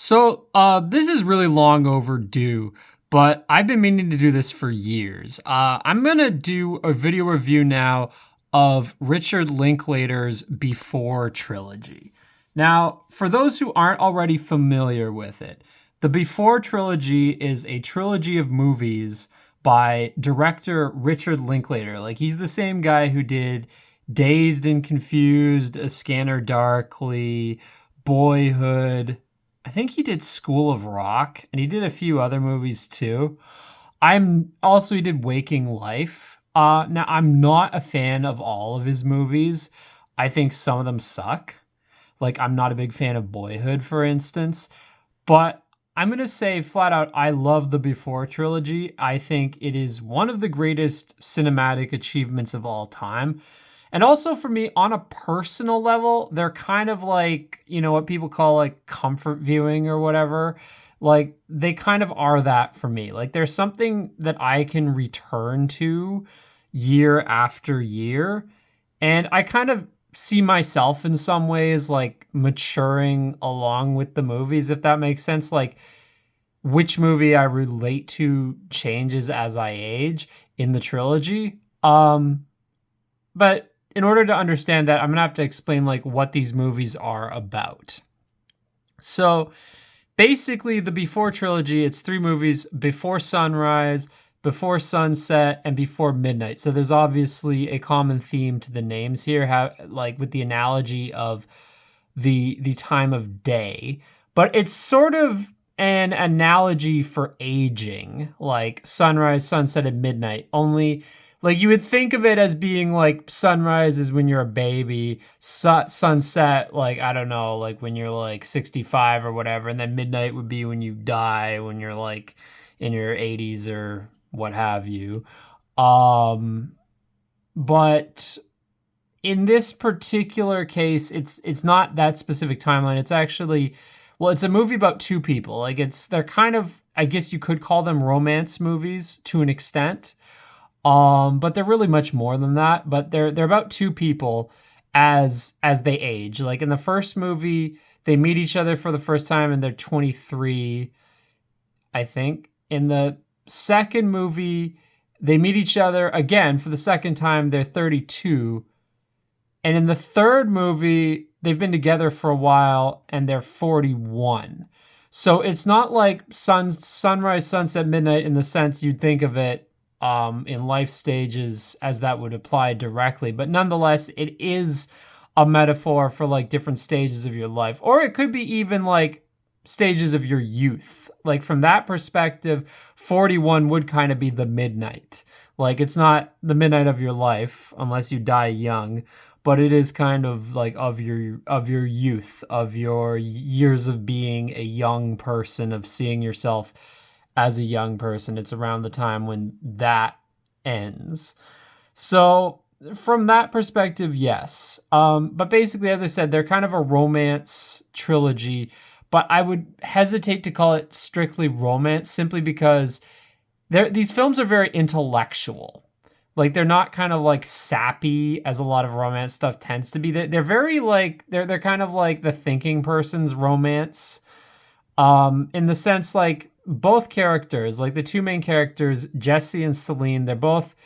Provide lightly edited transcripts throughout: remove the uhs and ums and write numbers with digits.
This is really long overdue, but I've been meaning to do this for years. I'm gonna do a video review now of Richard Linklater's Before trilogy. Now, for those who aren't already familiar with it, the Before trilogy is a trilogy of movies by director Richard Linklater. Like, he's the same guy who did Dazed and Confused, A Scanner Darkly, Boyhood. I think he did School of Rock, and he did a few other movies too. He did Waking Life. Now I'm not a fan of all of his movies. I think some of them suck. Like, I'm not a big fan of Boyhood, for instance. But I'm gonna say flat out, I love the Before trilogy. I think it is one of the greatest cinematic achievements of all time. And also for me, on a personal level, they're kind of like, what people call like comfort viewing or whatever. Like, they kind of are that for me. Like, there's something that I can return to year after year. And I kind of see myself in some ways like maturing along with the movies, if that makes sense. Like, which movie I relate to changes as I age in the trilogy. But in order to understand that, I'm going to have to explain like what these movies are about. So basically, the Before trilogy, it's three movies: Before Sunrise, Before Sunset, and Before Midnight. So there's obviously a common theme to the names here, like with the analogy of the time of day. But it's sort of an analogy for aging, like sunrise, sunset, and midnight. Only, like, you would think of it as being like sunrise is when you're a baby, sunset, like, I don't know, like when you're like 65 or whatever, and then midnight would be when you die, when you're like in your 80s or what have you. But in this particular case, it's not that specific timeline. It's actually, well, it's a movie about two people. Like, they're kind of, I guess you could call them romance movies to an extent. But they're really much more than that. But they're about two people as they age. Like, in the first movie, they meet each other for the first time and they're 23, I think. In the second movie, they meet each other again for the second time, they're 32. And in the third movie, they've been together for a while and they're 41. So it's not like sunrise, sunset, midnight in the sense you'd think of it in life stages as that would apply directly. But nonetheless, it is a metaphor for like different stages of your life. Or it could be even like stages of your youth. Like, from that perspective, 41 would kind of be the midnight. Like, it's not the midnight of your life unless you die young, but it is kind of like of your youth, of your years of being a young person, of seeing yourself as a young person. It's around the time when that ends. So from that perspective, yes. But basically, as I said, they're kind of a romance trilogy, but I would hesitate to call it strictly romance simply because these films are very intellectual. Like, they're not kind of like sappy as a lot of romance stuff tends to be. They're very like, they're kind of like the thinking person's romance. In the sense, like, both characters, like the two main characters, Jesse and Celine, they're both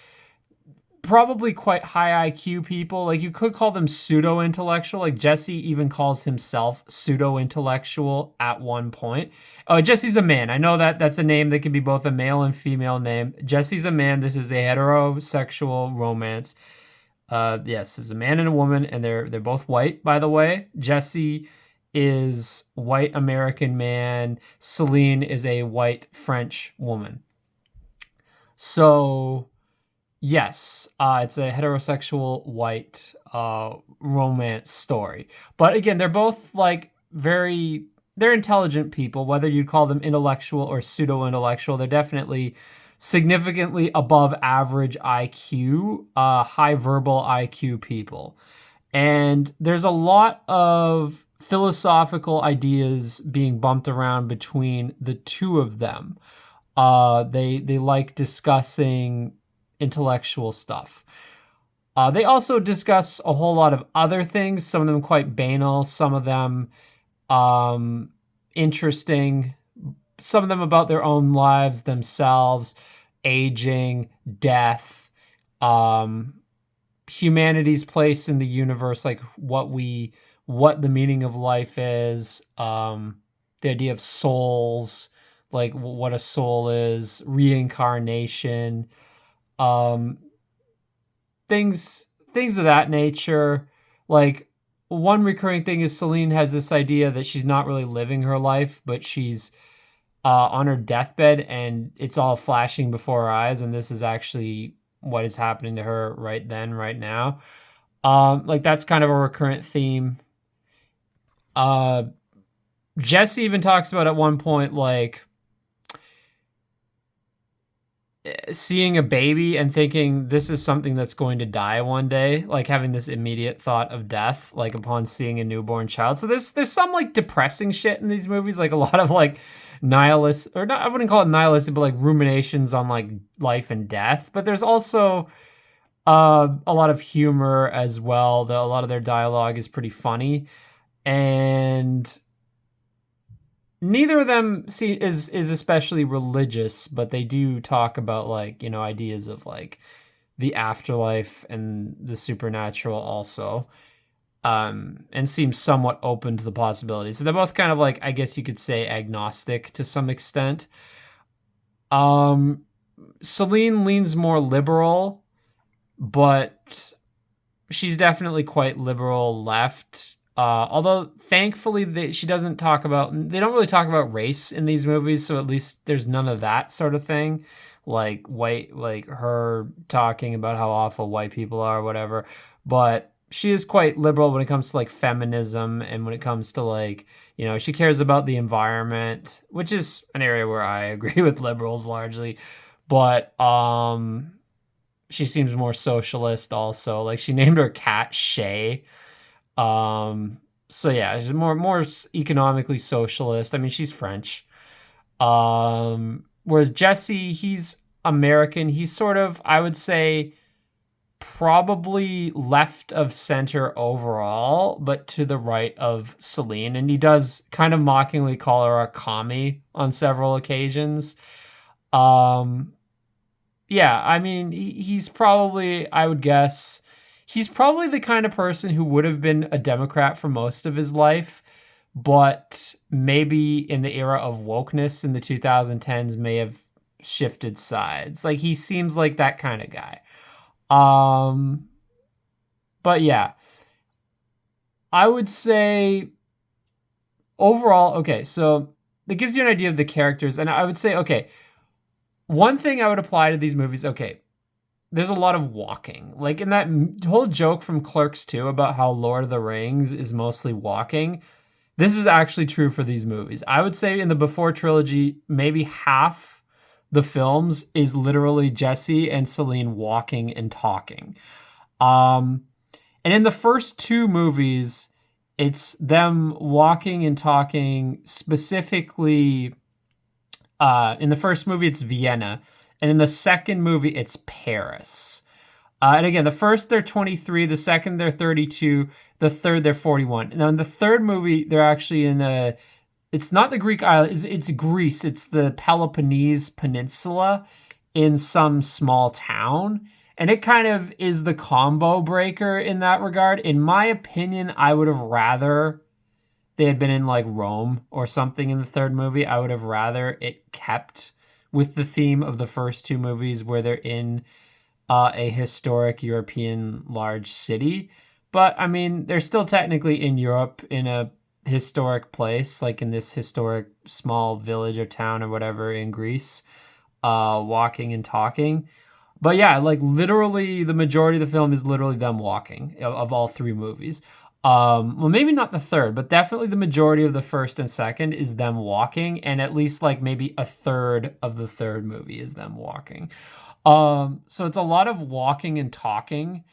probably quite high IQ people. Like, you could call them pseudo-intellectual. Like, Jesse even calls himself pseudo-intellectual at one point. Oh, Jesse's a man. I know that's a name that can be both a male and female name. Jesse's a man. This is a heterosexual romance. Yes, it's a man and a woman, and they're both white, by the way. Jesse is white American man. Celine is a white French woman. So yes, it's a heterosexual white romance story. But again, they're both like they're intelligent people, whether you'd call them intellectual or pseudo-intellectual. They're definitely significantly above average IQ, high verbal IQ people. And there's a lot of philosophical ideas being bumped around between the two of them. They like discussing intellectual stuff. They also discuss a whole lot of other things, some of them quite banal, some of them interesting. Some of them about their own lives, themselves, aging, death, humanity's place in the universe, like what the meaning of life is, the idea of souls, like what a soul is, reincarnation, um, things of that nature. Like one recurring thing is Celine has this idea that she's not really living her life, but she's on her deathbed and it's all flashing before her eyes, and this is actually what is happening to her right then, right now. Like that's kind of a recurrent theme. Jesse even talks about at one point, like seeing a baby and thinking this is something that's going to die one day, like having this immediate thought of death, like upon seeing a newborn child. So there's some like depressing shit in these movies, like a lot of like nihilist, or not, I wouldn't call it nihilistic, but like ruminations on like life and death. But there's also a lot of humor as well. A lot of their dialogue is pretty funny, and neither of them is especially religious, but they do talk about like, you know, ideas of like the afterlife and the supernatural also, and seem somewhat open to the possibilities. So they're both kind of like, I guess you could say, agnostic to some extent. Celine leans more liberal, but she's definitely quite liberal left. Although thankfully she doesn't talk about, they don't really talk about race in these movies, so at least there's none of that sort of thing, like white, like her talking about how awful white people are or whatever. But she is quite liberal when it comes to like feminism, and when it comes to like, you know, she cares about the environment, which is an area where I agree with liberals largely. But she seems more socialist also. Like she named her cat Shay. So yeah, she's more economically socialist. I mean, she's French. Whereas Jesse, he's American. He's sort of, I would say, probably left of center overall, but to the right of Celine. And he does kind of mockingly call her a commie on several occasions. Yeah, I mean, he's probably, I would guess, he's probably the kind of person who would have been a Democrat for most of his life, but maybe in the era of wokeness in the 2010s may have shifted sides. Like he seems like that kind of guy. But yeah, I would say overall, okay, so it gives you an idea of the characters, and I would say, okay, one thing I would apply to these movies, okay, there's a lot of walking. Like in that whole joke from Clerks 2 about how Lord of the Rings is mostly walking, this is actually true for these movies. I would say in the Before trilogy, maybe half the films is literally Jesse and Celine walking and talking. And in the first two movies, it's them walking and talking specifically. In the first movie, it's Vienna. And in the second movie, it's Paris. And again, the first, they're 23. The second, they're 32. The third, they're 41. Now, in the third movie, they're actually in it's not the Greek island. It's Greece. It's the Peloponnese Peninsula in some small town. And it kind of is the combo breaker in that regard. In my opinion, I would have rather they had been in like Rome or something in the third movie. I would have rather it kept with the theme of the first two movies where they're in a historic European large city. But I mean, they're still technically in Europe in a historic place, like in this historic small village or town or whatever in Greece, walking and talking. But yeah, like literally the majority of the film is literally them walking of all three movies. Well, maybe not the third, but definitely the majority of the first and second is them walking, and at least like maybe a third of the third movie is them walking. So it's a lot of walking and talking.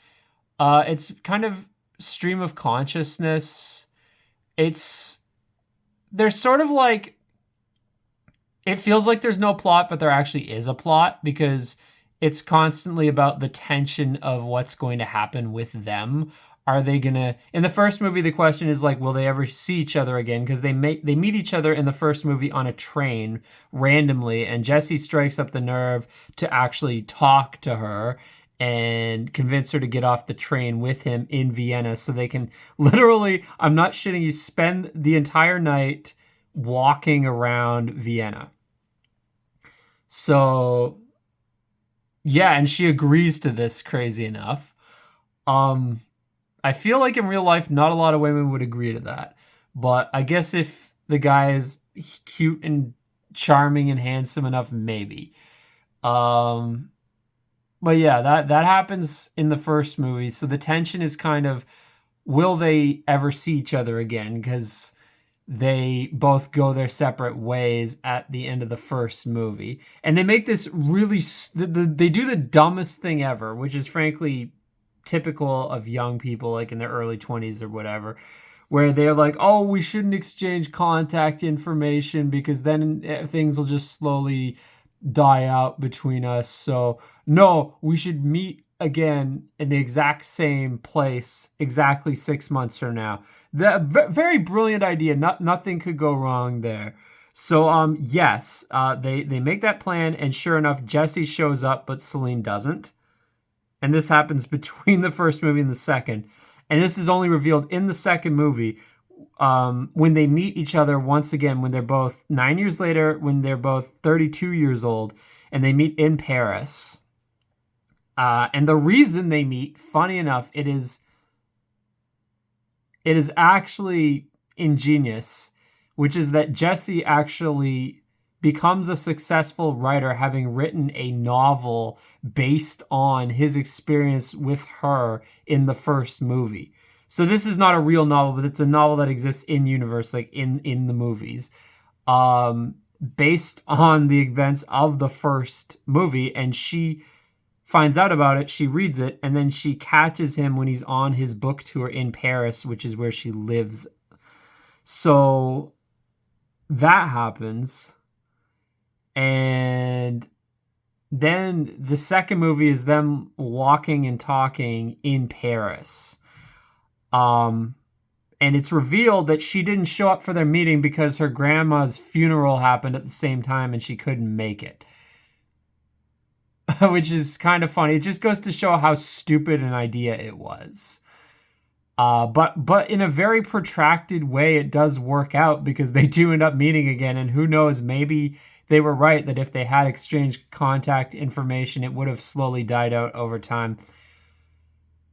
It's kind of stream of consciousness. There's sort of like, it feels like there's no plot, but there actually is a plot because it's constantly about the tension of what's going to happen with them Are they gonna? In the first movie, the question is like, will they ever see each other again? Because they meet each other in the first movie on a train randomly, and Jesse strikes up the nerve to actually talk to her and convince her to get off the train with him in Vienna, so they can literally, I'm not shitting you, spend the entire night walking around Vienna. So yeah, and she agrees to this, crazy enough. Um, I feel like in real life, not a lot of women would agree to that. But I guess if the guy is cute and charming and handsome enough, maybe. Um, but yeah, that happens in the first movie. So the tension is kind of, will they ever see each other again? Because they both go their separate ways at the end of the first movie. And they make this really, they do the dumbest thing ever, which is frankly typical of young people, like in their early 20s or whatever, where they're like, oh, we shouldn't exchange contact information because then things will just slowly die out between us. So, no, we should meet again in the exact same place exactly 6 months from now. Very brilliant idea. Nothing could go wrong there. So, yes, they make that plan, and sure enough, Jesse shows up, but Celine doesn't. And this happens between the first movie and the second. And this is only revealed in the second movie, when they meet each other once again, when they're both 9 years later, when they're both 32 years old, and they meet in Paris. And the reason they meet, funny enough, it is actually ingenious, which is that Jesse actually becomes a successful writer, having written a novel based on his experience with her in the first movie. So this is not a real novel, but it's a novel that exists in universe, like in the movies, based on the events of the first movie. And she finds out about it, she reads it, and then she catches him when he's on his book tour in Paris, which is where she lives. So that happens. And then the second movie is them walking and talking in Paris. And it's revealed that she didn't show up for their meeting because her grandma's funeral happened at the same time and she couldn't make it. Which is kind of funny. It just goes to show how stupid an idea it was. But in a very protracted way, it does work out because they do end up meeting again. And who knows, maybe they were right that if they had exchanged contact information, it would have slowly died out over time.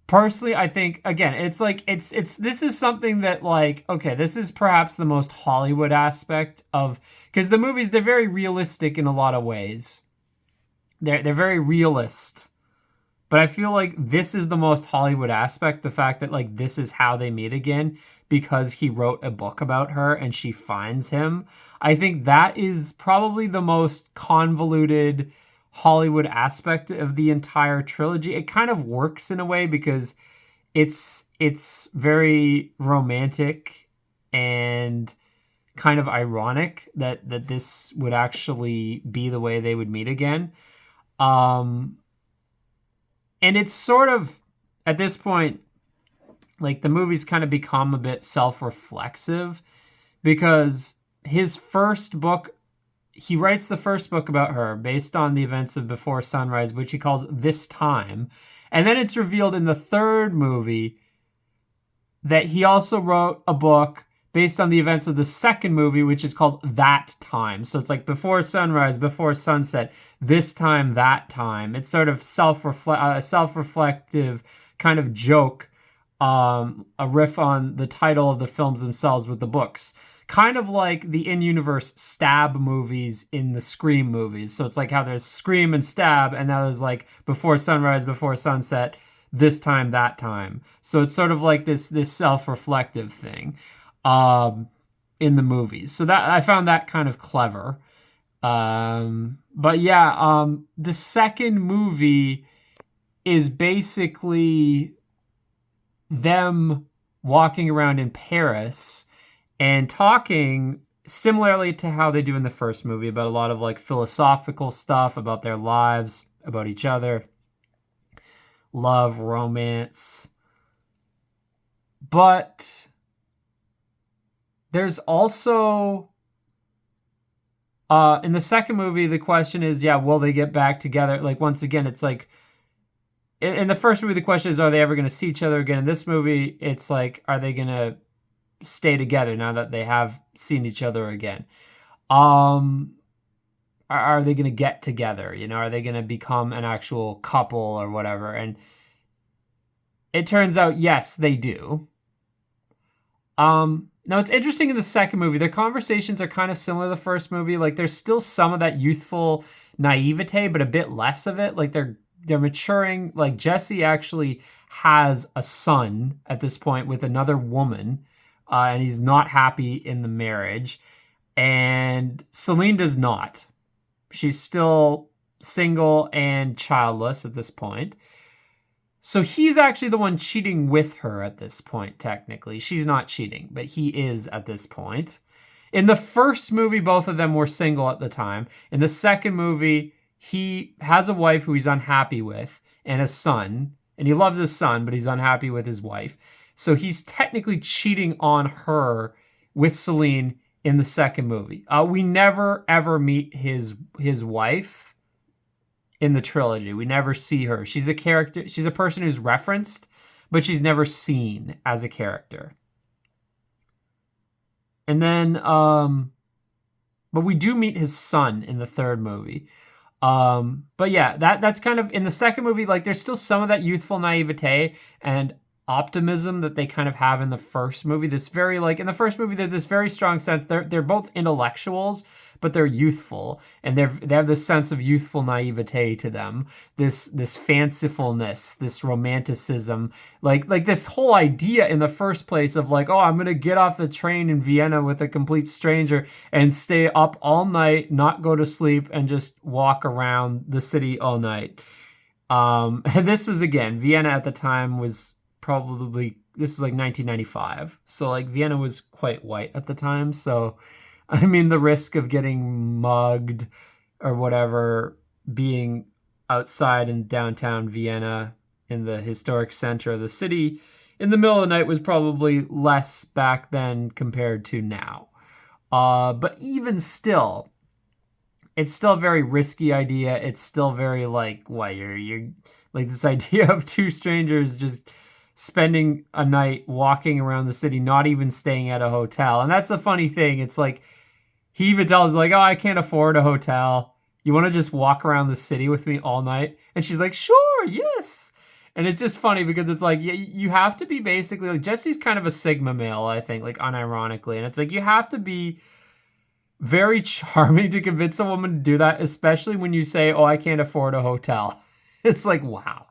Personally, I think, again, it's like, this is something that, like, okay, this is perhaps the most Hollywood aspect of, because the movies, they're very realistic in a lot of ways. They're very realist. But I feel like this is the most Hollywood aspect, the fact that, like, this is how they meet again because he wrote a book about her and she finds him. I think that is probably the most convoluted Hollywood aspect of the entire trilogy. It kind of works in a way because it's very romantic and kind of ironic that this would actually be the way they would meet again. And it's sort of, at this point, like, the movies kind of become a bit self-reflexive because his first book, he writes the first book about her based on the events of Before Sunrise, which he calls This Time. And then it's revealed in the third movie that he also wrote a book based on the events of the second movie, which is called That Time. So it's like Before Sunrise, Before Sunset, This Time, That Time. It's sort of self-reflective kind of joke, a riff on the title of the films themselves with the books. Kind of like the in-universe Stab movies in the Scream movies. So it's like how there's Scream and Stab, and that was like Before Sunrise, Before Sunset, This Time, That Time. So it's sort of like this self-reflective thing in the movies. So that I found that kind of clever. But yeah, the second movie is basically them walking around in Paris and talking similarly to how they do in the first movie about a lot of, like, philosophical stuff about their lives, about each other, love, romance, But there's also in the second movie, the question is, yeah, will they get back together? Like, once again, it's like in the first movie, the question is, are they ever going to see each other again? In this movie, it's like, are they going to stay together now that they have seen each other again? Are they going to get together? You know, are they going to become an actual couple or whatever? And it turns out, yes, they do. Now it's interesting in the second movie, their conversations are kind of similar to the first movie. Like, there's still some of that youthful naivete, but a bit less of it. Like, they're maturing. Like, Jesse actually has a son at this point with another woman, and he's not happy in the marriage. And Celine does not. She's still single and childless at this point. So he's actually the one cheating with her at this point, technically. She's not cheating, but he is at this point. In the first movie, both of them were single at the time. In the second movie, he has a wife who he's unhappy with and a son. And he loves his son, but he's unhappy with his wife. So he's technically cheating on her with Celine in the second movie. We never, ever meet his wife in the trilogy. We never see her. She's a character. She's a person who's referenced, but she's never seen as a character. And then, but we do meet his son in the third movie. But yeah, that's kind of in the second movie. Like, there's still some of that youthful naivete and optimism that they kind of have in the first movie. This very, like, in the first movie, there's this very strong sense they're both intellectuals, but they're youthful, and they have this sense of youthful naivete to them, this fancifulness, this romanticism, like this whole idea in the first place of like, oh, I'm gonna get off the train in Vienna with a complete stranger and stay up all night, not go to sleep, and just walk around the city all night. And this was, again, Vienna at the time was probably, this is like 1995, so like Vienna was quite white at the time, so I mean, the risk of getting mugged or whatever, being outside in downtown Vienna in the historic center of the city in the middle of the night was probably less back then compared to now. But even still, it's still a very risky idea. It's still very like, why you're like this idea of two strangers just spending a night walking around the city, not even staying at a hotel. And that's the funny thing. It's like, he even tells like, oh, I can't afford a hotel. You want to just walk around the city with me all night? And she's like, sure, yes. And it's just funny because it's like, you have to be basically like, Jesse's kind of a Sigma male, I think, like unironically. And it's like, you have to be very charming to convince a woman to do that, especially when you say, oh, I can't afford a hotel. It's like, wow.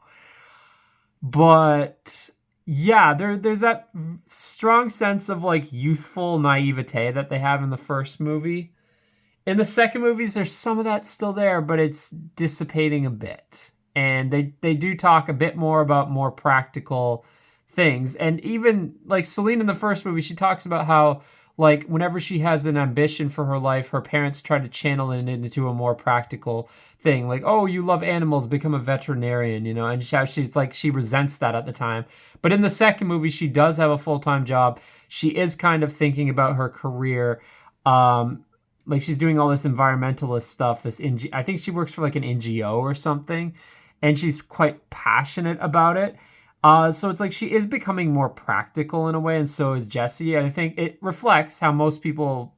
But yeah, there's that strong sense of like youthful naivete that they have in the first movie. In the second movies, there's some of that still there, but it's dissipating a bit. And they do talk a bit more about more practical things. And even like Celine in the first movie, she talks about how like whenever she has an ambition for her life, her parents try to channel it into a more practical thing. Like, oh, you love animals, become a veterinarian, you know, and she's like, she resents that at the time. But in the second movie, she does have a full-time job. She is kind of thinking about her career. Like she's doing all this environmentalist stuff. I think she works for like an NGO or something, and she's quite passionate about it. So it's like she is becoming more practical in a way, and so is Jesse. And I think it reflects how most people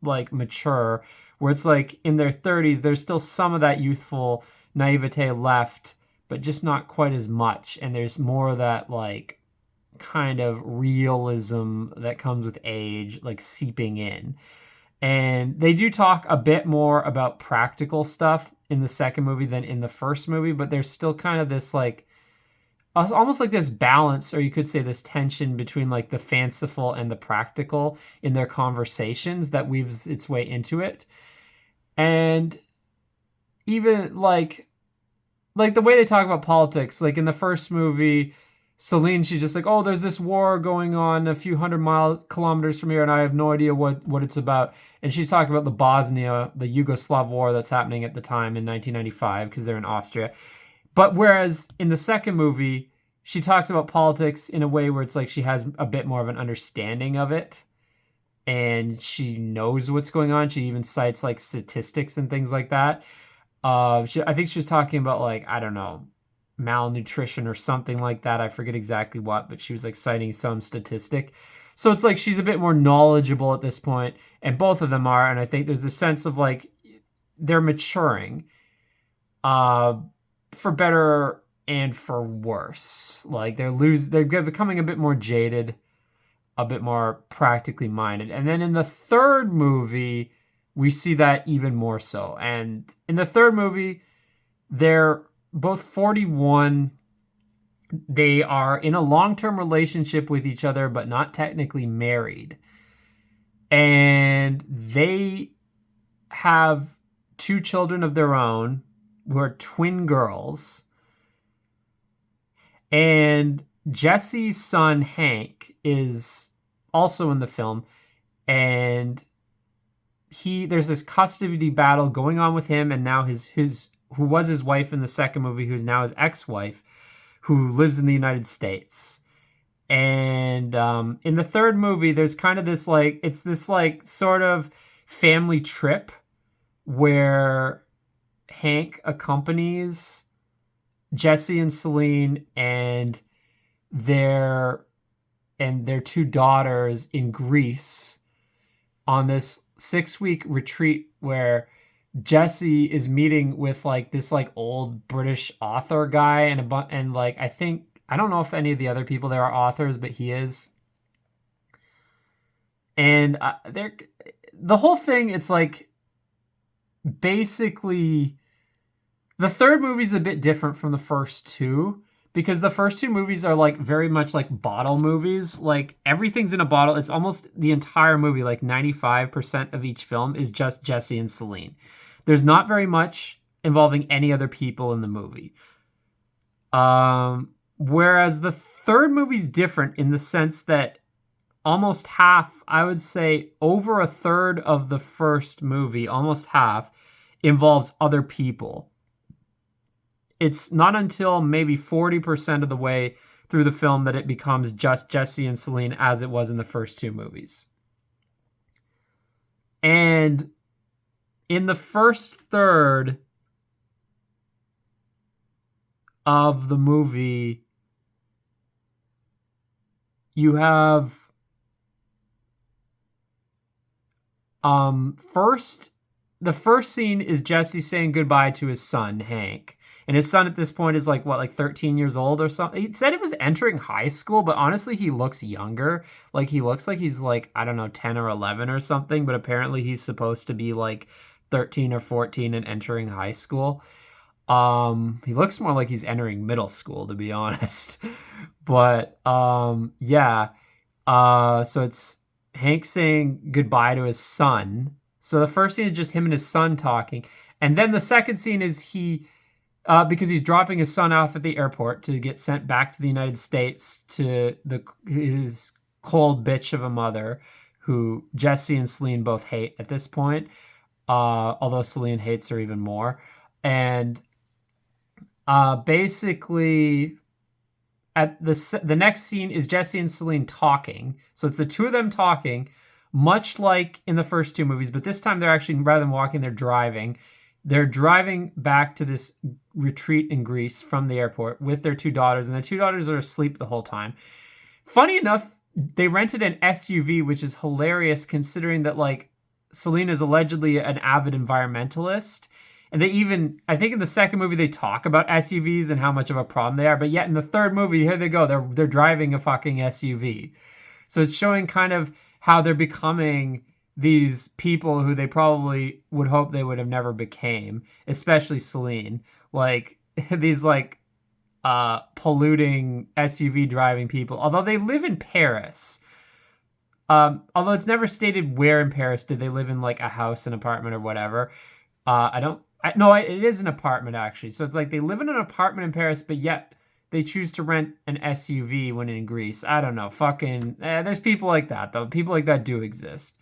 like mature, where it's like in their 30s, there's still some of that youthful naivete left, but just not quite as much. And there's more of that like kind of realism that comes with age, like seeping in. And they do talk a bit more about practical stuff in the second movie than in the first movie, but there's still kind of this like, almost like this balance, or you could say this tension between like the fanciful and the practical in their conversations that weaves its way into it. And even like the way they talk about politics, like in the first movie, Celine, she's just like, oh, there's this war going on a few kilometers from here, and I have no idea what it's about. And she's talking about the Yugoslav war that's happening at the time in 1995, because they're in Austria. But whereas in the second movie, she talks about politics in a way where it's like she has a bit more of an understanding of it and she knows what's going on. She even cites like statistics and things like that. I think she was talking about like, I don't know, malnutrition or something like that. I forget exactly what, but she was like citing some statistic. So it's like she's a bit more knowledgeable at this point, and both of them are. And I think there's a sense of like they're maturing, uh, for better and for worse. Like they're becoming a bit more jaded, a bit more practically minded. And then in the third movie, we see that even more so. And in the third movie, they're both 41. They are in a long-term relationship with each other, but not technically married. And they have two children of their own who are twin girls. And Jesse's son, Hank, is also in the film. And there's this custody battle going on with him and now his who was his wife in the second movie, who's now his ex-wife, who lives in the United States. And in the third movie, there's kind of this like, it's this like sort of family trip where Hank accompanies Jesse and Celine and their two daughters in Greece on this 6-week retreat where Jesse is meeting with like this like old British author guy and like I don't know if any of the other people there are authors, but he is. And the whole thing, it's like basically the third movie's a bit different from the first two because the first two movies are like very much like bottle movies. Like everything's in a bottle. It's almost the entire movie, like 95% of each film is just Jesse and Celine. There's not very much involving any other people in the movie. Whereas the third movie's different in the sense that almost half, I would say over a third of the first movie, almost half, involves other people. It's not until maybe 40% of the way through the film that it becomes just Jesse and Celine as it was in the first two movies. And in the first third of the movie, you have the first scene is Jesse saying goodbye to his son, Hank. And his son at this point is like 13 years old or something. He said he was entering high school, but honestly, he looks younger. Like, he looks like he's like, I don't know, 10 or 11 or something, but apparently he's supposed to be like 13 or 14 and entering high school. He looks more like he's entering middle school, to be honest. But, yeah. So it's Hank saying goodbye to his son. So the first scene is just him and his son talking. And then the second scene is because he's dropping his son off at the airport to get sent back to the United States to his cold bitch of a mother who Jesse and Celine both hate at this point. Although Celine hates her even more. And basically at the next scene is Jesse and Celine talking. So it's the two of them talking, much like in the first two movies, but this time they're actually, rather than walking, they're driving. They're driving back to this retreat in Greece from the airport with their two daughters, and the two daughters are asleep the whole time. Funny enough, they rented an SUV, which is hilarious considering that like Celine is allegedly an avid environmentalist. And they even, I think in the second movie, they talk about SUVs and how much of a problem they are. But yet in the third movie, here they go. They're driving a fucking SUV. So it's showing kind of how they're becoming these people who they probably would hope they would have never became, especially Celine. Like these like polluting SUV driving people. Although they live in Paris. Although it's never stated where in Paris did they live, in like a house, an apartment, or whatever. No, it is an apartment actually. So it's like they live in an apartment in Paris, but yet they choose to rent an SUV when in Greece. I don't know. There's people like that though. People like that do exist.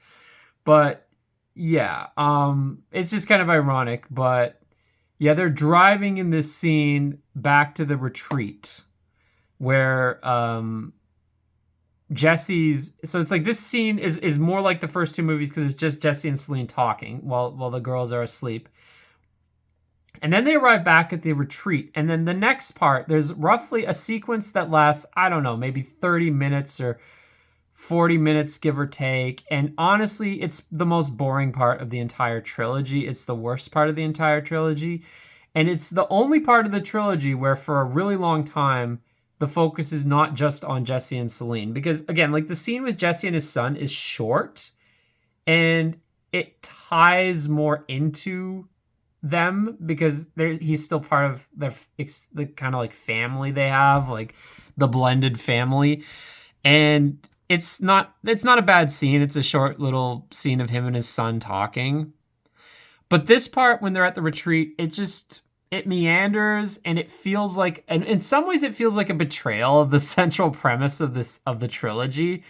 But yeah, it's just kind of ironic. But yeah, they're driving in this scene back to the retreat. where Jesse's, so it's like this scene is more like the first two movies because it's just Jesse and Celine talking while the girls are asleep. And then they arrive back at the retreat. And then the next part, there's roughly a sequence that lasts, I don't know, maybe 30 minutes or 40 minutes, give or take. And honestly, it's the most boring part of the entire trilogy. It's the worst part of the entire trilogy. And it's the only part of the trilogy where for a really long time, the focus is not just on Jesse and Celine. Because again, like the scene with Jesse and his son is short and it ties more into them because he's still part of the kind of like family they have, like the blended family. And it's not a bad scene. It's a short little scene of him and his son talking. But this part, when they're at the retreat, it meanders and it feels like, and in some ways it feels like a betrayal of the central premise of the trilogy,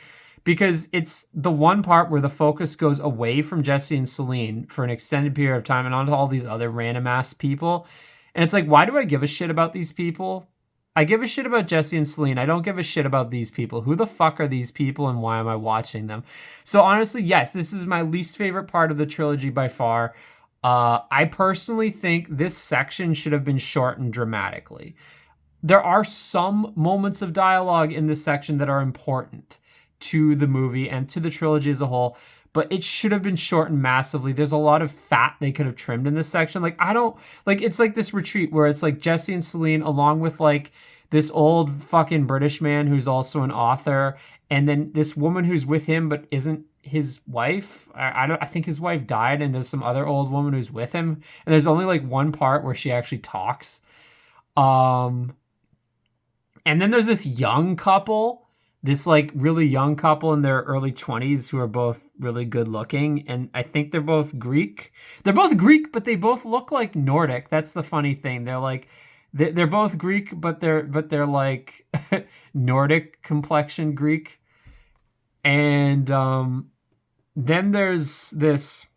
because it's the one part where the focus goes away from Jesse and Celine for an extended period of time and onto all these other random ass people. And it's like, why do I give a shit about these people? I give a shit about Jesse and Celine. I don't give a shit about these people. Who the fuck are these people and why am I watching them? So honestly, yes, this is my least favorite part of the trilogy by far. I personally think this section should have been shortened dramatically. There are some moments of dialogue in this section that are important to the movie and to the trilogy as a whole, but it should have been shortened massively. There's a lot of fat they could have trimmed in this section. Like, I don't, like, it's like this retreat where it's like Jesse and Celine along with like this old fucking British man who's also an author, and then this woman who's with him but isn't his wife. I think his wife died, and there's some other old woman who's with him, and there's only like one part where she actually talks. And then there's this young couple, this like really young couple in their early 20s who are both really good looking, and I think they're both Greek. They're both Greek, but they both look like Nordic. That's the funny thing. They're like they're both Greek, but they're like Nordic complexion Greek. And then there's this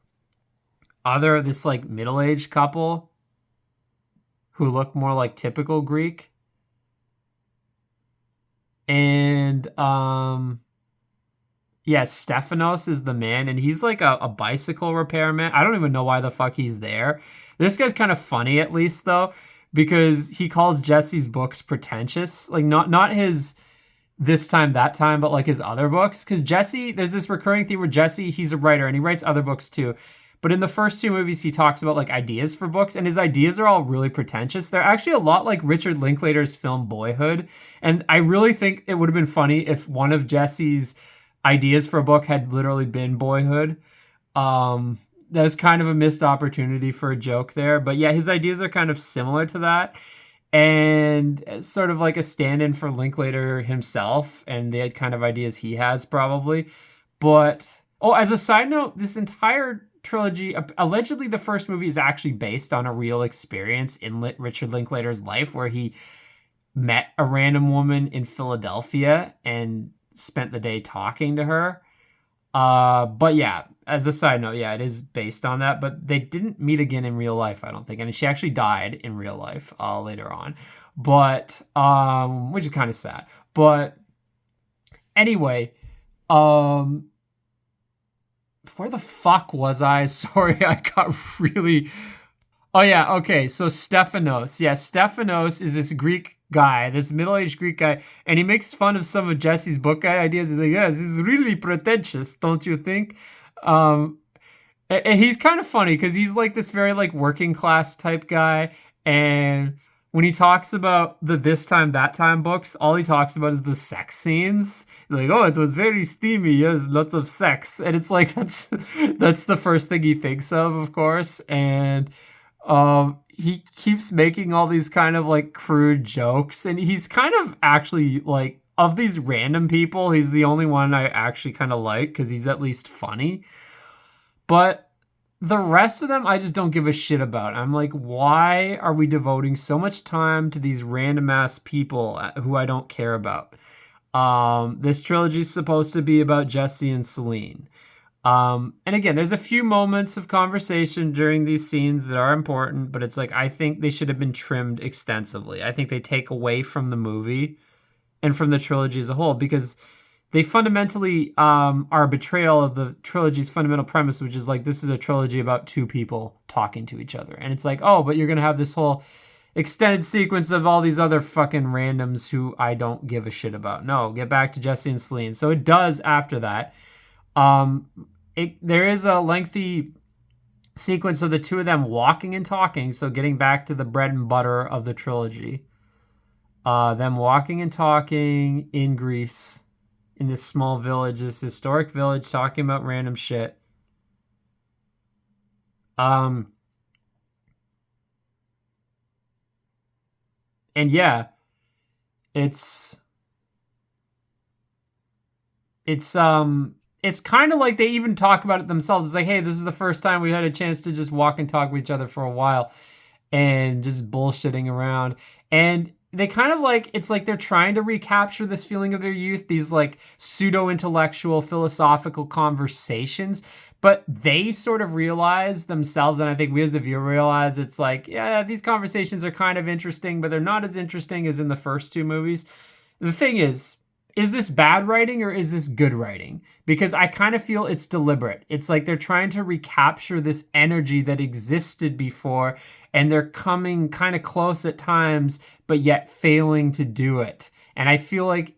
like middle-aged couple who look more like typical Greek. And Stephanos is the man, and he's like a bicycle repairman. I don't even know why the fuck he's there. This guy's kind of funny, at least, though, because he calls Jesse's books pretentious. Like, not his This Time, That Time, but like his other books. Because Jesse, there's this recurring theme where Jesse, he's a writer, and he writes other books too. But in the first two movies, he talks about like ideas for books, and his ideas are all really pretentious. They're actually a lot like Richard Linklater's film Boyhood. And I really think it would have been funny if one of Jesse's ideas for a book had literally been Boyhood. That was kind of a missed opportunity for a joke there. But yeah, his ideas are kind of similar to that. And sort of like a stand-in for Linklater himself and the kind of ideas he has probably. But, as a side note, this entire trilogy, allegedly the first movie is actually based on a real experience in Richard Linklater's life where he met a random woman in Philadelphia and spent the day talking to her. But yeah, as a side note, yeah, it is based on that, but they didn't meet again in real life, I don't think. And she actually died in real life, later on, but, which is kind of sad, but anyway, where the fuck was I? Sorry, I got really, oh yeah, okay, so Stephanos. Yeah, Stephanos is this Greek guy, this middle-aged Greek guy, and he makes fun of some of Jesse's book ideas. He's like, yeah, this is really pretentious, don't you think? And he's kind of funny because he's like this very like working class type guy, and when he talks about the This Time, That Time books, all he talks about is the sex scenes. Like, oh, it was very steamy, yes, lots of sex, and it's like that's the first thing he thinks of course, and he keeps making all these kind of like crude jokes, and he's kind of actually like, of these random people, he's the only one I actually kind of like because he's at least funny. But the rest of them, I just don't give a shit about. I'm like, why are we devoting so much time to these random ass people who I don't care about? This trilogy is supposed to be about Jesse and Celine. And again, there's a few moments of conversation during these scenes that are important, but it's like, I think they should have been trimmed extensively. I think they take away from the movie and from the trilogy as a whole, because they fundamentally are a betrayal of the trilogy's fundamental premise, which is like, this is a trilogy about two people talking to each other. And it's like, oh, but you're going to have this whole extended sequence of all these other fucking randoms who I don't give a shit about. No, get back to Jesse and Celine. So it does after that. There is a lengthy sequence of the two of them walking and talking. So getting back to the bread and butter of the trilogy. Them walking and talking in Greece, in this small village, this historic village, talking about random shit. And yeah, it's kind of like they even talk about it themselves. It's like, hey, this is the first time we had a chance to just walk and talk with each other for a while and just bullshitting around. And they kind of like, it's like they're trying to recapture this feeling of their youth, these like pseudo-intellectual philosophical conversations, but they sort of realize themselves, and I think we as the viewer realize, it's like, yeah, these conversations are kind of interesting, but they're not as interesting as in the first two movies. The thing is this bad writing or is this good writing? Because I kind of feel it's deliberate. It's like they're trying to recapture this energy that existed before, and they're coming kind of close at times, but yet failing to do it. And I feel like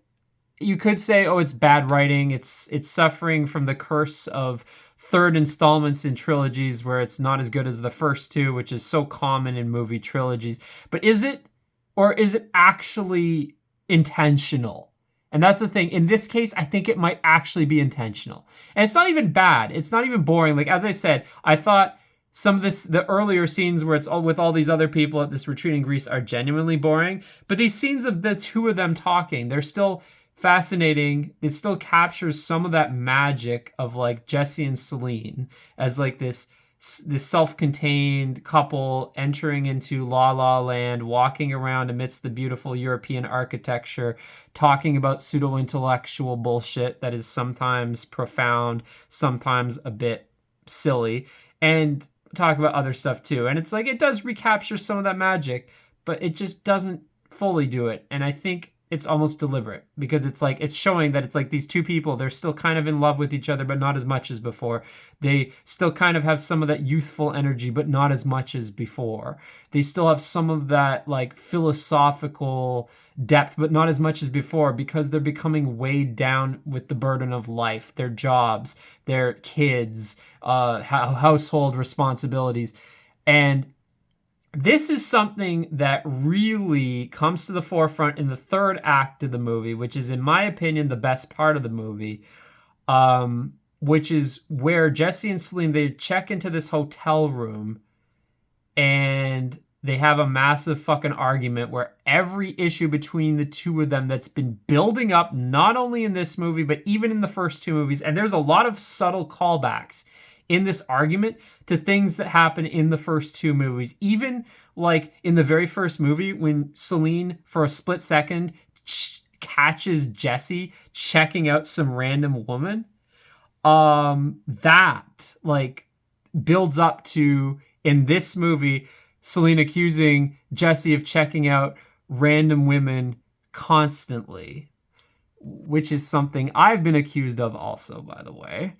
you could say, oh, it's bad writing. It's suffering from the curse of third installments in trilogies where it's not as good as the first two, which is so common in movie trilogies. But is it, or is it actually intentional? And that's the thing. In this case, I think it might actually be intentional. And it's not even bad. It's not even boring. Like, as I said, I thought some of the earlier scenes where it's all with all these other people at this retreat in Greece are genuinely boring. But these scenes of the two of them talking, they're still fascinating. It still captures some of that magic of like Jesse and Celine as like this self-contained couple entering into La La Land, walking around amidst the beautiful European architecture, talking about pseudo-intellectual bullshit that is sometimes profound, sometimes a bit silly, and talk about other stuff too. And it's like, it does recapture some of that magic, but it just doesn't fully do it. And I think it's almost deliberate, because it's like, it's showing that it's like these two people, they're still kind of in love with each other, but not as much as before. They still kind of have some of that youthful energy, but not as much as before. They still have some of that like philosophical depth, but not as much as before, because they're becoming weighed down with the burden of life, their jobs, their kids, household responsibilities. And this is something that really comes to the forefront in the third act of the movie, which is, in my opinion, the best part of the movie, which is where Jesse and Celine, they check into this hotel room and they have a massive fucking argument where every issue between the two of them that's been building up, not only in this movie, but even in the first two movies. And there's a lot of subtle callbacks in this argument to things that happen in the first two movies. Even like in the very first movie, when Celine, for a split second, catches Jesse checking out some random woman, that like builds up to, in this movie, Celine accusing Jesse of checking out random women constantly, which is something I've been accused of also, by the way.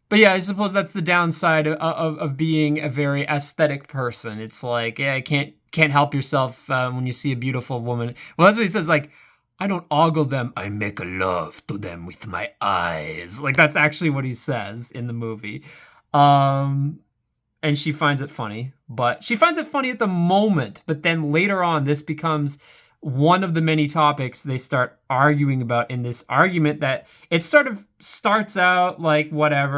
But yeah, I suppose that's the downside of being a very aesthetic person. It's like, yeah, can't help yourself when you see a beautiful woman. Well, that's what he says, like, I don't ogle them, I make a love to them with my eyes. Like, that's actually what he says in the movie. And she finds it funny. But she finds it funny at the moment. But then later on, this becomes one of the many topics they start arguing about in this argument, that it sort of starts out like whatever,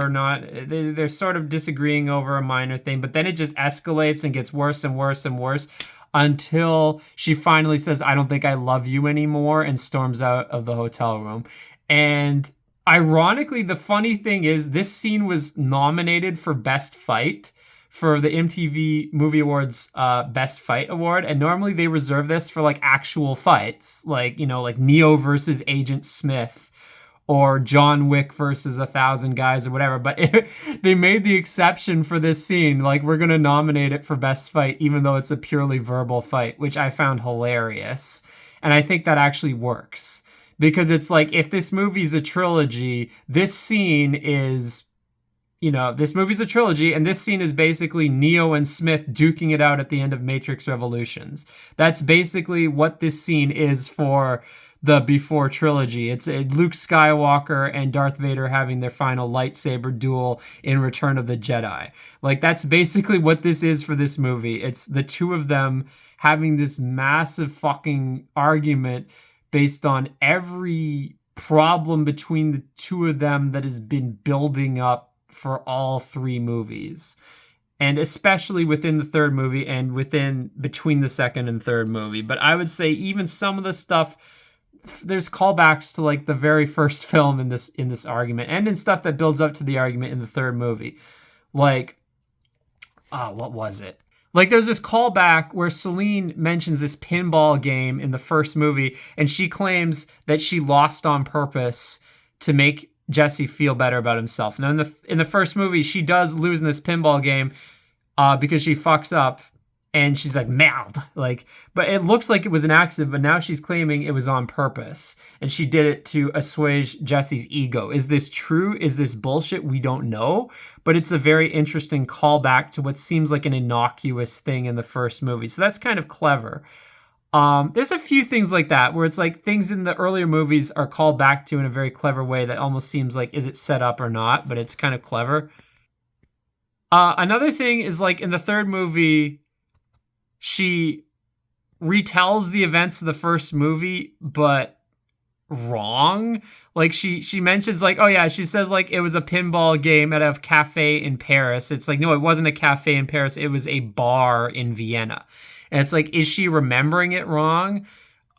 they're sort of disagreeing over a minor thing, but then it just escalates and gets worse and worse and worse until she finally says, I don't think I love you anymore, and storms out of the hotel room. And ironically, the funny thing is, this scene was nominated for Best Fight for the MTV Movie Awards Best Fight Award, and normally they reserve this for like actual fights, like, you know, like Neo versus Agent Smith or John Wick versus 1,000 Guys or whatever, but they made the exception for this scene, like, we're gonna nominate it for Best Fight even though it's a purely verbal fight, which I found hilarious. And I think that actually works because it's like if this movie's a trilogy, this scene is, this movie's a trilogy, and this scene is basically Neo and Smith duking it out at the end of Matrix Revolutions. That's basically what this scene is for the before trilogy. It's Luke Skywalker and Darth Vader having their final lightsaber duel in Return of the Jedi. Like, that's basically what this is for this movie. It's the two of them having this massive fucking argument based on every problem between the two of them that has been building up for all three movies, and especially within the third movie and between the second and third movie. But I would say even some of the stuff, there's callbacks to like the very first film in this argument, and in stuff that builds up to the argument in the third movie. Like, what was it? Like, there's this callback where Celine mentions this pinball game in the first movie, and she claims that she lost on purpose to make Jesse feel better about himself. Now, in the first movie, she does lose in this pinball game because she fucks up, and she's like, merde. Like, but it looks like it was an accident, but now she's claiming it was on purpose, and she did it to assuage Jesse's ego. Is this true? Is this bullshit? We don't know, but it's a very interesting callback to what seems like an innocuous thing in the first movie. So that's kind of clever. There's a few things like that where it's like things in the earlier movies are called back to in a very clever way that almost seems like, is it set up or not? But it's kind of clever. Another thing is like in the third movie, she retells the events of the first movie, but wrong. Like she mentions like, oh yeah, she says like it was a pinball game at a cafe in Paris. It's like, no, it wasn't a cafe in Paris. It was a bar in Vienna. And it's like, is she remembering it wrong?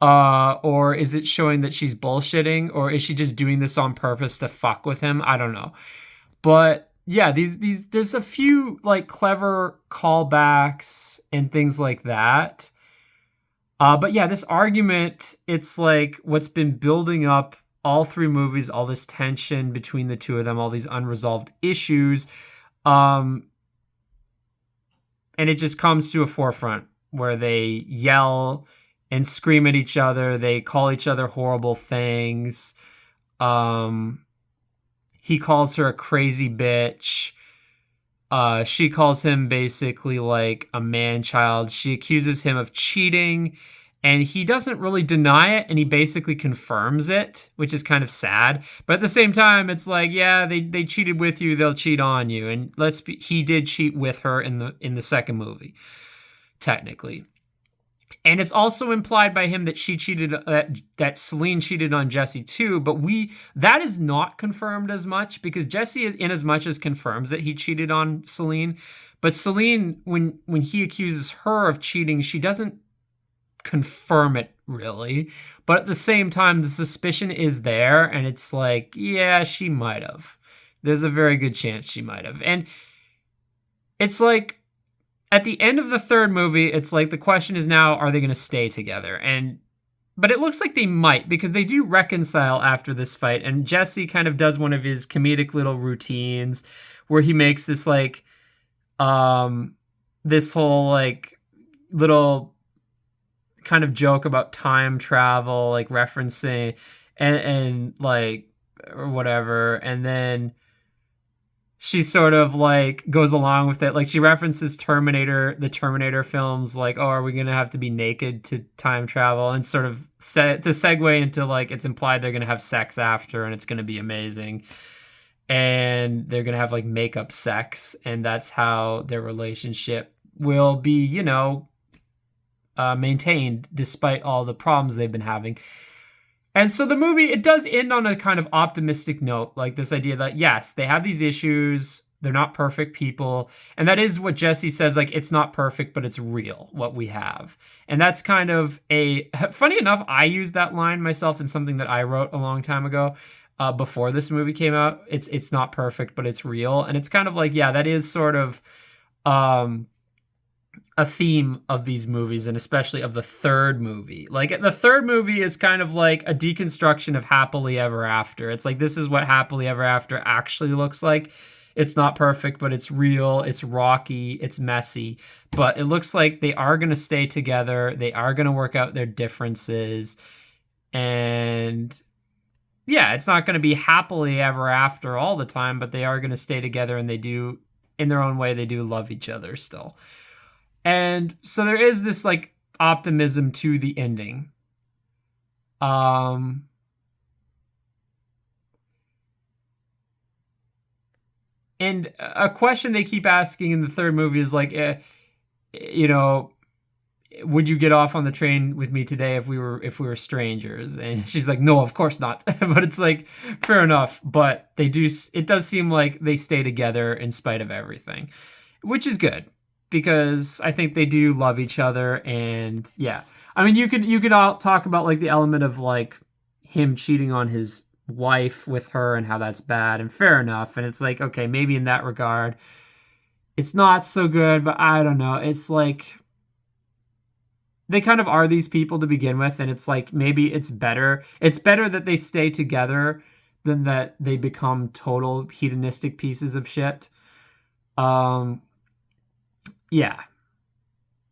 Or is it showing that she's bullshitting? Or is she just doing this on purpose to fuck with him? I don't know. But yeah, there's a few like clever callbacks and things like that. But yeah, this argument, it's like what's been building up all three movies, all this tension between the two of them, all these unresolved issues. And it just comes to a forefront where they yell and scream at each other. They call each other horrible things. He calls her a crazy bitch. She calls him basically like a man-child. She accuses him of cheating, and he doesn't really deny it, and he basically confirms it, which is kind of sad. But at the same time, it's like, yeah, they cheated with you, they'll cheat on you. And he did cheat with her in the second movie, technically. And it's also implied by him that she cheated, that Celine cheated on Jesse too. But that is not confirmed as much, because Jesse, in as much as confirms that he cheated on Celine, but Celine, when he accuses her of cheating, she doesn't confirm it really. But at the same time, the suspicion is there, and it's like, yeah, she might have. There's a very good chance she might have. And it's like, at the end of the third movie, it's like the question is now, are they going to stay together? But it looks like they might, because they do reconcile after this fight. And Jesse kind of does one of his comedic little routines where he makes this like, this whole like little kind of joke about time travel, like referencing and like, or whatever. And then she sort of like goes along with it. Like she references the Terminator films, like, oh, are we going to have to be naked to time travel? And sort of to segue into like, it's implied they're going to have sex after, and it's going to be amazing. And they're going to have like makeup sex. And that's how their relationship will be, maintained despite all the problems they've been having. And so the movie, it does end on a kind of optimistic note, like this idea that, yes, they have these issues. They're not perfect people. And that is what Jesse says, like, it's not perfect, but it's real, what we have. And that's kind of funny enough, I used that line myself in something that I wrote a long time ago before this movie came out. It's not perfect, but it's real. And it's kind of like, yeah, that is sort of a theme of these movies, and especially of the third movie. Like the third movie is kind of like a deconstruction of happily ever after. It's like, this is what happily ever after actually looks like. It's not perfect, but it's real. It's rocky. It's messy. But it looks like they are going to stay together. They are going to work out their differences. And yeah, it's not going to be happily ever after all the time, but they are going to stay together, and they do, in their own way, they do love each other still. And so there is this like optimism to the ending. Um, and a question they keep asking in the third movie is like, you know, would you get off on the train with me today if we were strangers? And she's like, no, of course not. But it's like, fair enough. But they do. It does seem like they stay together in spite of everything, which is good because I think they do love each other. And yeah, I mean, you could all talk about like the element of like him cheating on his wife with her and how that's bad, and fair enough. And it's like, okay, maybe in that regard, it's not so good, but I don't know. It's like they kind of are these people to begin with, and it's like maybe it's better. It's better that they stay together than that they become total hedonistic pieces of shit. Um, yeah,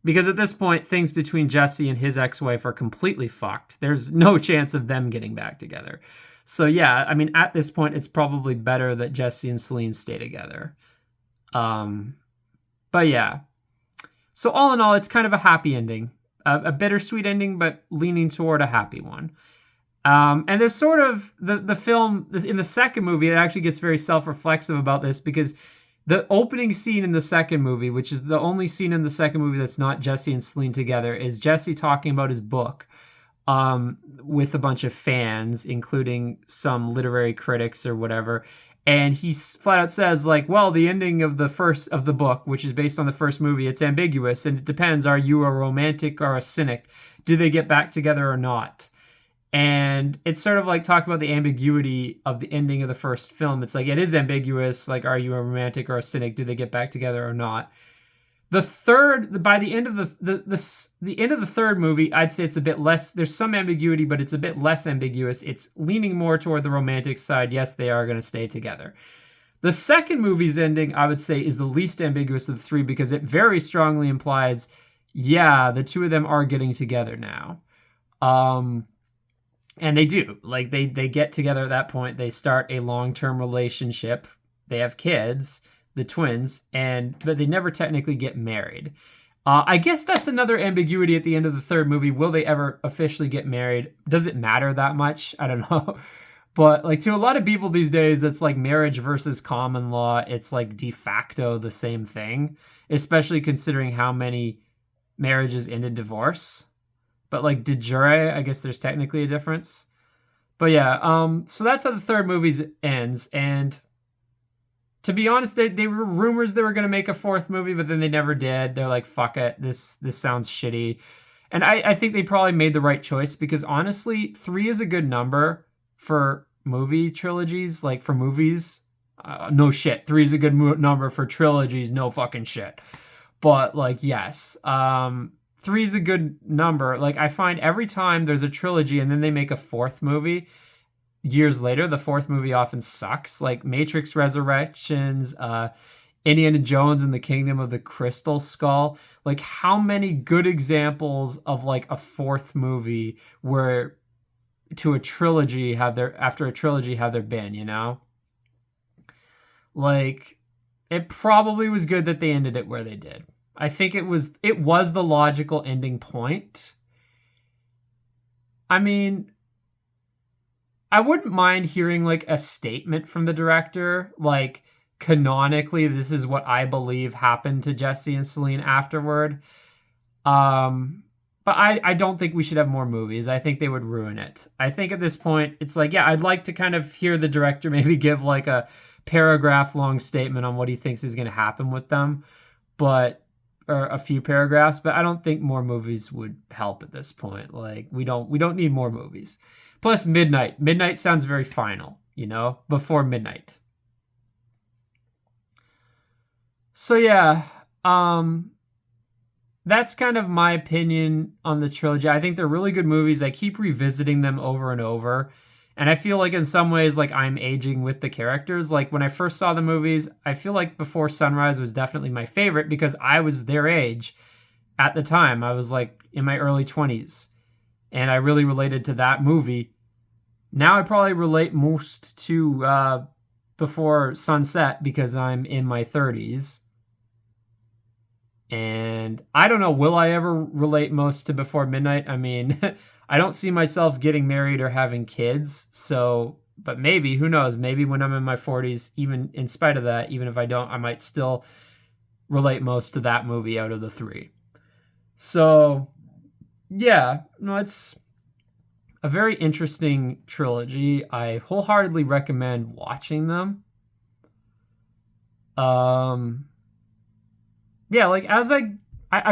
because at this point, things between Jesse and his ex-wife are completely fucked. There's no chance of them getting back together. So yeah, I mean, at this point, it's probably better that Jesse and Celine stay together. But yeah, so all in all, it's kind of a happy ending. A bittersweet ending, but leaning toward a happy one. And there's sort of the film in the second movie, it actually gets very self-reflexive about this, because the opening scene in the second movie, which is the only scene in the second movie that's not Jesse and Celine together, is Jesse talking about his book with a bunch of fans, including some literary critics or whatever. And he flat out says, like, well, the ending of the book, which is based on the first movie, it's ambiguous, and it depends. Are you a romantic or a cynic? Do they get back together or not? And it's sort of like talking about the ambiguity of the ending of the first film. It's like, it is ambiguous. Like, are you a romantic or a cynic? Do they get back together or not? By the end of the end of the third movie, I'd say it's a bit less. There's some ambiguity, but it's a bit less ambiguous. It's leaning more toward the romantic side. Yes, they are going to stay together. The second movie's ending, I would say, is the least ambiguous of the three, because it very strongly implies, yeah, the two of them are getting together now. And they do. Like, they get together at that point. They start a long-term relationship. They have kids, the twins, but they never technically get married. I guess that's another ambiguity at the end of the third movie. Will they ever officially get married? Does it matter that much? I don't know. But like, to a lot of people these days, it's like marriage versus common law. It's like de facto the same thing, especially considering how many marriages end in divorce. But like de jure, I guess there's technically a difference. But yeah, so that's how the third movie ends. And to be honest, they were rumors they were going to make a fourth movie, but then they never did. They're like, fuck it, this sounds shitty. And I think they probably made the right choice, because honestly, 3 is a good number for movie trilogies, like for movies. No shit, 3 is a good number for trilogies, no fucking shit. But like, yes, 3 is a good number. Like, I find every time there's a trilogy and then they make a fourth movie, years later, the fourth movie often sucks. Like Matrix Resurrections, Indiana Jones and the Kingdom of the Crystal Skull. Like, how many good examples of like a fourth movie where to a trilogy after a trilogy have there been, you know? Like, it probably was good that they ended it where they did. I think it was the logical ending point. I mean, I wouldn't mind hearing like a statement from the director, like, canonically, this is what I believe happened to Jesse and Celine afterward. But I don't think we should have more movies. I think they would ruin it. I think at this point, it's like, yeah, I'd like to kind of hear the director maybe give like a paragraph long statement on what he thinks is going to happen with them, or a few paragraphs, but I don't think more movies would help at this point. Like, we don't need more movies. Plus midnight. Midnight sounds very final, you know, before midnight. So yeah, that's kind of my opinion on the trilogy. I think they're really good movies. I keep revisiting them over and over. And I feel like in some ways, like I'm aging with the characters. Like when I first saw the movies, I feel like Before Sunrise was definitely my favorite because I was their age at the time. I was like in my early 20s and I really related to that movie. Now I probably relate most to Before Sunset because I'm in my 30s. And I don't know, will I ever relate most to Before Midnight? I mean, I don't see myself getting married or having kids. So, but maybe, who knows? Maybe when I'm in my 40s, even in spite of that, even if I don't, I might still relate most to that movie out of the three. So, yeah, no, it's a very interesting trilogy. I wholeheartedly recommend watching them. Um, yeah, like as I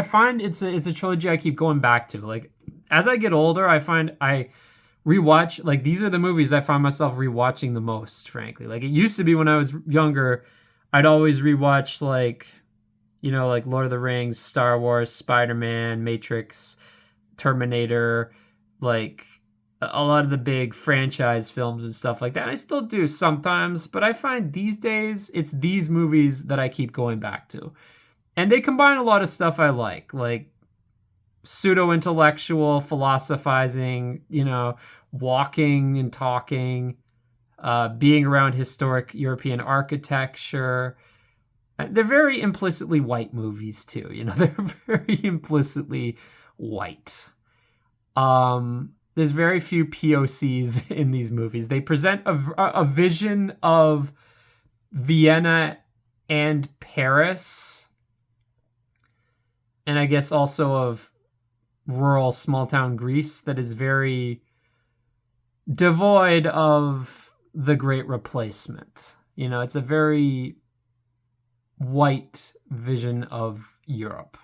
find it's a trilogy I keep going back to. Like as I get older, I find I rewatch like these are the movies I find myself rewatching the most, frankly. Like it used to be when I was younger, I'd always rewatch like like Lord of the Rings, Star Wars, Spider-Man, Matrix, Terminator, like a lot of the big franchise films and stuff like that. I still do sometimes, but I find these days it's these movies that I keep going back to. And they combine a lot of stuff I like pseudo intellectual philosophizing, walking and talking, being around historic European architecture. They're very implicitly white movies too. They're very implicitly white. There's very few POCs in these movies. They present a vision of Vienna and Paris, and I guess also of rural small town Greece that is very devoid of the Great Replacement. It's a very white vision of Europe.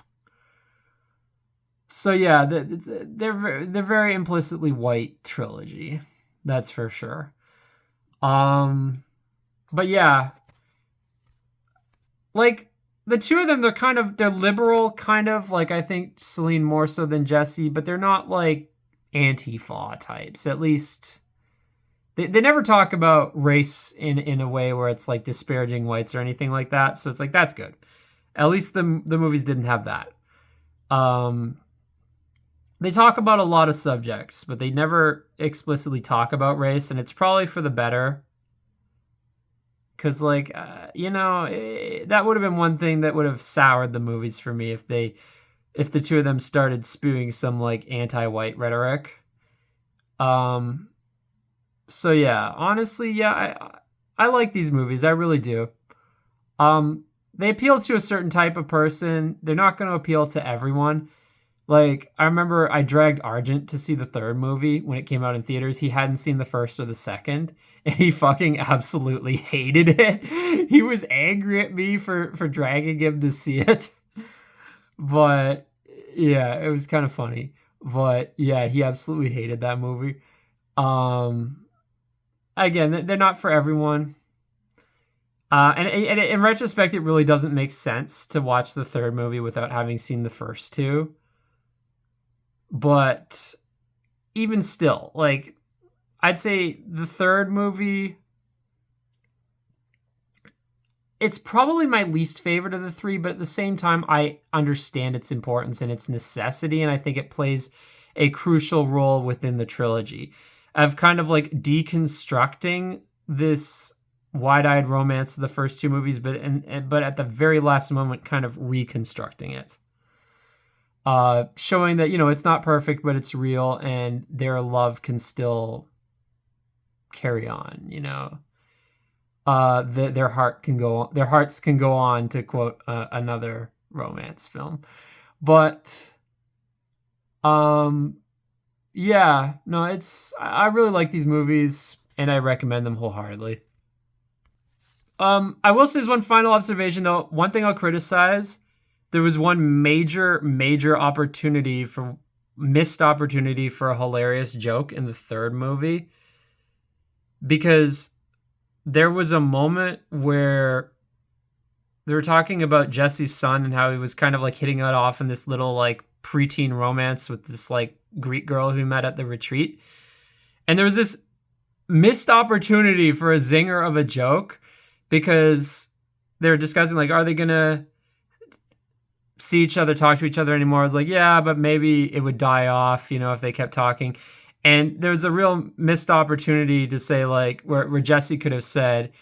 So yeah, they're very implicitly white trilogy, that's for sure. But yeah, like the two of them, they're liberal, kind of like I think Celine more so than Jesse, but they're not like Antifa types. At least they never talk about race in a way where it's like disparaging whites or anything like that. So it's like that's good. At least the movies didn't have that. They talk about a lot of subjects, but they never explicitly talk about race, and it's probably for the better. Because, that would have been one thing that would have soured the movies for me if the two of them started spewing some, like, anti-white rhetoric. So, yeah, honestly, yeah, I like these movies. I really do. They appeal to a certain type of person. They're not going to appeal to everyone. Like, I remember I dragged Argent to see the third movie when it came out in theaters. He hadn't seen the first or the second, and he fucking absolutely hated it. He was angry at me for dragging him to see it. But, yeah, it was kind of funny. But, yeah, he absolutely hated that movie. Again, they're not for everyone. And in retrospect, it really doesn't make sense to watch the third movie without having seen the first two. But even still, like, I'd say the third movie, it's probably my least favorite of the three, but at the same time, I understand its importance and its necessity, and I think it plays a crucial role within the trilogy of kind of like deconstructing this wide-eyed romance of the first two movies, but at the very last moment, kind of reconstructing it. Showing that, it's not perfect, but it's real, and their love can still carry on, their hearts can go on, to quote another romance film. But, yeah, no, I really like these movies, and I recommend them wholeheartedly. I will say as one final observation, though, one thing I'll criticize, there was one major missed opportunity for a hilarious joke in the third movie, because there was a moment where they were talking about Jesse's son and how he was kind of like hitting it off in this little like preteen romance with this like Greek girl who he met at the retreat. And there was this missed opportunity for a zinger of a joke, because they're discussing, like, are they gonna see each other, talk to each other anymore? I was like, yeah, but maybe it would die off, if they kept talking. And there's a real missed opportunity to say, like, where Jesse could have said,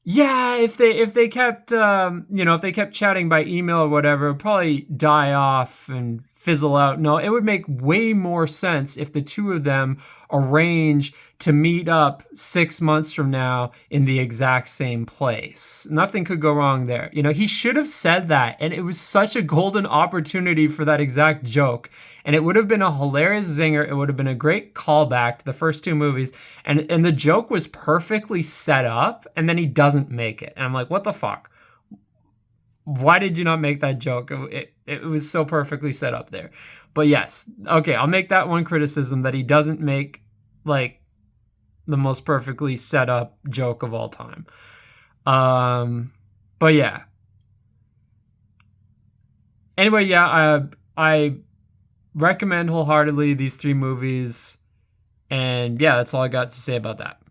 yeah, if they kept if they kept chatting by email or whatever, it'd probably die off and fizzle out. No, it would make way more sense if the two of them arrange to meet up 6 months from now in the exact same place. Nothing could go wrong there. He should have said that, and it was such a golden opportunity for that exact joke. And it would have been a hilarious zinger. It would have been a great callback to the first two movies. And the joke was perfectly set up, and then he doesn't make it. And I'm like, what the fuck? Why did you not make that joke? It was so perfectly set up there. But yes, okay, I'll make that one criticism, that he doesn't make, like, the most perfectly set up joke of all time. But yeah. Anyway, yeah, I recommend wholeheartedly these three movies. And yeah, that's all I got to say about that.